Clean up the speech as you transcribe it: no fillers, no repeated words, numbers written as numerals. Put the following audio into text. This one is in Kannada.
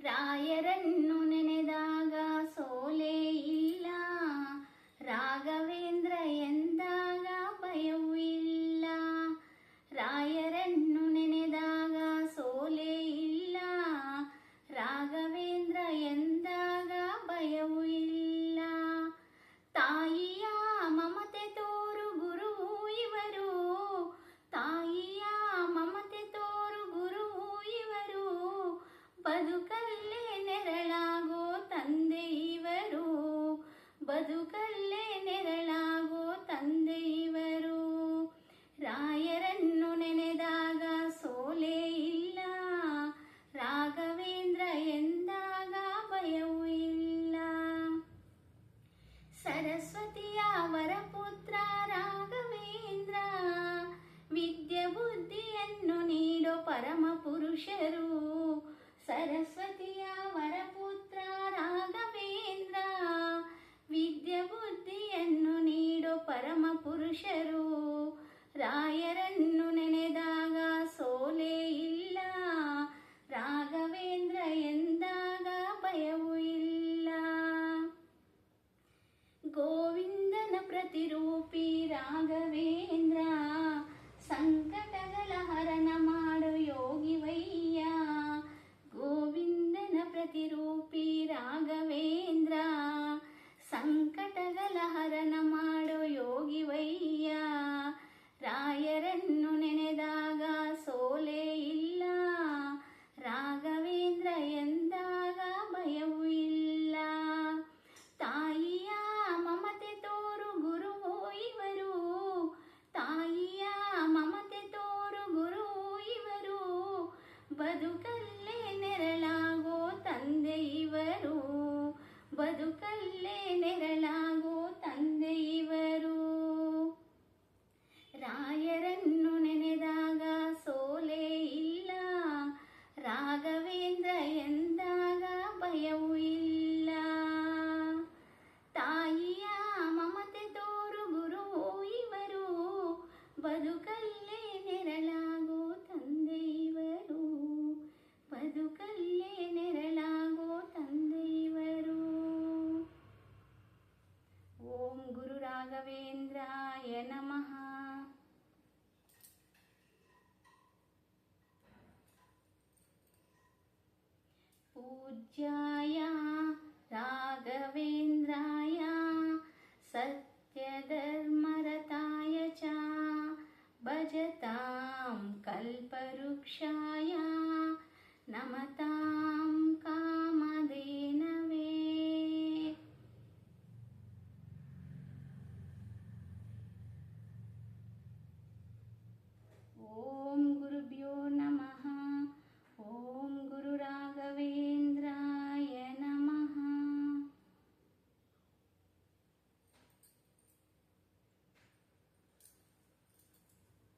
ರಾಯರನ್ನು ನೆನೆದಾಗ ಸೋಲೇ ಇಲ್ಲ, ರಾಘವೇಂದ್ರ ಎಂದಾಗ ಭಯವೂ ಇಲ್ಲ. ರಾಯರನ್ನು ನೆನೆದಾಗ ಸೋಲೇ ಇಲ್ಲ, ರಾಘವೇಂದ್ರ ಎಂದಾಗ ಭಯವೂ ಇಲ್ಲ. ತಾಯಿಯ ಮಮತೆ ತೋರು ಗುರು ಇವರು, ತಾಯಿಯ ಮಮತೆ ತೋರು ಗುರು ಇವರು, ಬದುಕಲ್ಲೇ ನೆರಳಾಗೋ ತಂದೆ ಇವರು, ಬದುಕಲ್ಲೇ ನೆರಳಾಗೋ ತಂದೆ ಇವರು. ರಾಯರನ್ನು ನೆನೆದಾಗ ಸೋಲೇ ಇಲ್ಲ, ರಾಘವೇಂದ್ರ ಎಂದಾಗ ಭಯವೂ ಇಲ್ಲ. ಸರಸ್ವತಿಯ ವರಪುತ್ರ ರಾಘವೇಂದ್ರ, ವಿದ್ಯೆ ಬುದ್ಧಿಯನ್ನು ನೀಡೋ ಪರಮ ಪುರುಷರು. ಸರಸ್ವತಿಯ ವರಪುತ್ರ ರಾಘವೇಂದ್ರ, ವಿದ್ಯೆ ಬುದ್ಧಿಯನ್ನು ನೀಡೋ ಪರಮ ಪುರುಷರು. ರಾಯರನ್ನು ನೆನೆದಾಗ ಸೋಲೇ ಇಲ್ಲ, ರಾಘವೇಂದ್ರ ಎಂದಾಗ ಭಯವೂ ಇಲ್ಲ. ಗೋವಿಂದನ ಪ್ರತಿರೂಪಿ ರಾಘವೇಂದ್ರ, ಸಂಕಟಗಳ ಹರಣ ಮಾಡು ಯೋಗಿವಯ್ಯ. ಗೋವಿಂದನ ಪ್ರತಿರೂಪಿ ರಾಘವೇಂದ್ರ, ಸಂಕಟಗಳ ಹರಣ ಮಾಡು ಯೋಗಿವಯ್ಯ. ರಾಯರನ್ನು ನೆನೆದಾಗ ಸೋಲೇ ಇಲ್ಲ, ರಾಘವೇಂದ್ರ ಎಂದಾಗ ಭಯವೂ ಇಲ್ಲ. ತಾಯಿಯ ಮಮತೆ ತೋರು ಗುರು ಇವರು, ತಾಯಿಯ ಮಮತೆ ತೋರು ಗುರು ಇವರು, ಬದುಕಲ್ಲೇ ನೆರಳಾಗೋ ತಂದೆ ಇವರು, ಬದುಕಲ್ಲೇ ನೆರಳಾಗೋ ತಂದೆ ಇವರು. ರಾಯರನ್ನು ನೆನೆದಾಗ ಸೋಲೇ ಇಲ್ಲ, ರಾಘವೇಂದ್ರ ಎಂದಾಗ ಭಯವೂ ಇಲ್ಲ. ತಾಯಿಯ ಮಮತೆ ತೋರು ಗುರು ಇವರು, ಬದುಕಲ್ಲೇ ನೆರಳಾಗೋ ತಂದೆ ಇವರು, ಬದುಕಲ್ಲೇ ನೆರಳಾಗೋ ತಂದೆ ಇವರು. ಓಂ ಗುರು ರಾಘವೇಂದ್ರಾಯ ನಮಃ. पूज्याय